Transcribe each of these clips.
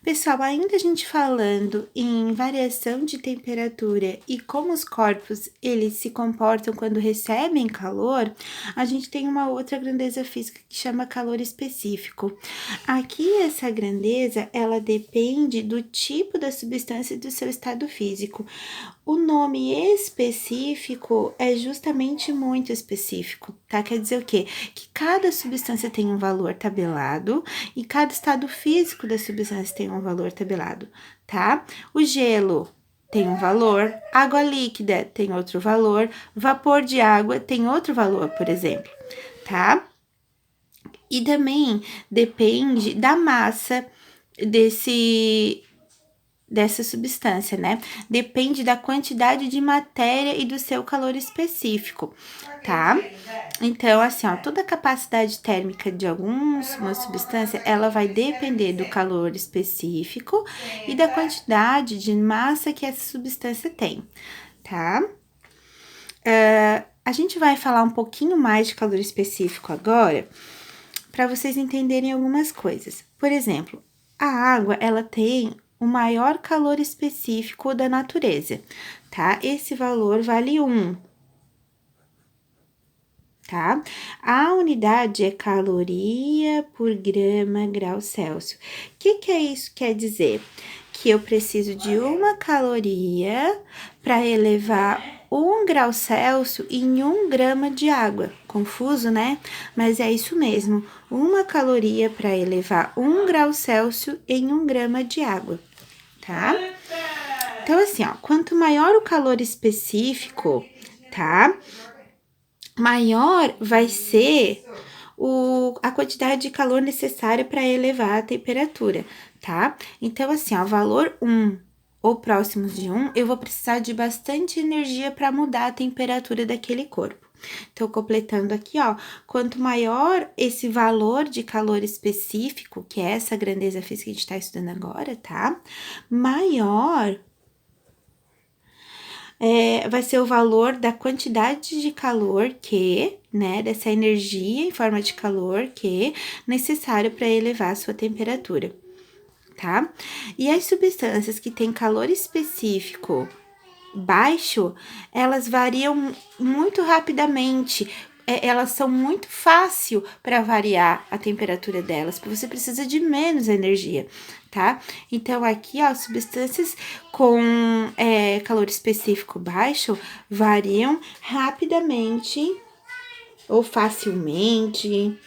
Pessoal, ainda a gente falando em variação de temperatura e como os corpos eles se comportam quando recebem calor, a gente tem uma outra grandeza física que chama calor específico. Aqui essa grandeza, ela depende do tipo da substância e do seu estado físico. O nome específico é justamente muito específico, tá? Quer dizer o quê? Que cada substância tem um valor tabelado e cada estado físico da substância tem um valor tabelado, tá? O gelo tem um valor, água líquida tem outro valor, vapor de água tem outro valor, por exemplo, tá? E também depende da massa dessa substância, né? Depende da quantidade de matéria e do seu calor específico, tá? Então, assim, ó, toda a capacidade térmica de uma substância, ela vai depender do calor específico e da quantidade de massa que essa substância tem, tá? A gente vai falar um pouquinho mais de calor específico agora, para vocês entenderem algumas coisas. Por exemplo, a água, ela tem o maior calor específico da natureza, tá? Esse valor vale 1, tá? A unidade é caloria por grama grau Celsius. O que é isso quer dizer? Que eu preciso de 1 caloria para elevar 1 grau Celsius em 1 grama de água. Confuso, né? Mas é isso mesmo. 1 caloria para elevar 1 grau Celsius em 1 grama de água, tá? Então, assim, ó, quanto maior o calor específico, tá? Maior vai ser a quantidade de calor necessária para elevar a temperatura, tá? Então, assim, ó, valor 1 ou próximos de 1, eu vou precisar de bastante energia para mudar a temperatura daquele corpo. Então, completando aqui, ó, quanto maior esse valor de calor específico, que é essa grandeza física que a gente tá estudando agora, tá? Maior vai ser o valor da quantidade de calor que, né, dessa energia em forma de calor que necessário para elevar a sua temperatura, tá? E as substâncias que têm calor específico baixo, elas variam muito rapidamente. Elas são muito fácil para variar a temperatura delas, porque você precisa de menos energia, tá? Então, aqui, ó, substâncias com calor específico baixo variam rapidamente ou facilmente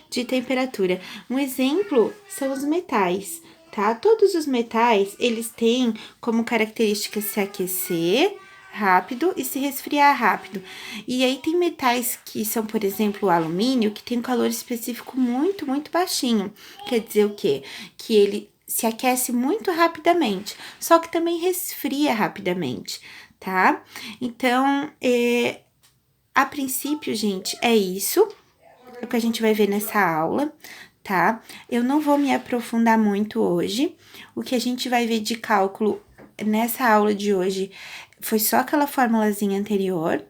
de temperatura. Um exemplo são os metais, tá? Todos os metais, eles têm como característica se aquecer rápido e se resfriar rápido. E aí tem metais que são, por exemplo, o alumínio, que tem um calor específico muito, muito baixinho. Quer dizer o quê? Que ele se aquece muito rapidamente, só que também resfria rapidamente, tá? Então, a princípio, gente, é isso o que a gente vai ver nessa aula, tá? Eu não vou me aprofundar muito hoje. O que a gente vai ver de cálculo nessa aula de hoje foi só aquela formulazinha anterior.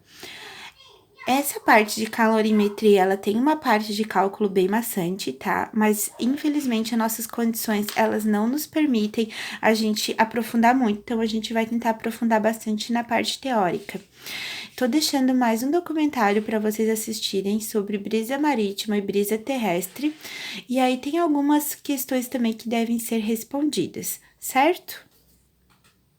Essa parte de calorimetria, ela tem uma parte de cálculo bem maçante, tá? Mas, infelizmente, as nossas condições, elas não nos permitem a gente aprofundar muito. Então, a gente vai tentar aprofundar bastante na parte teórica. Tô deixando mais um documentário para vocês assistirem sobre brisa marítima e brisa terrestre. E aí, tem algumas questões também que devem ser respondidas, certo?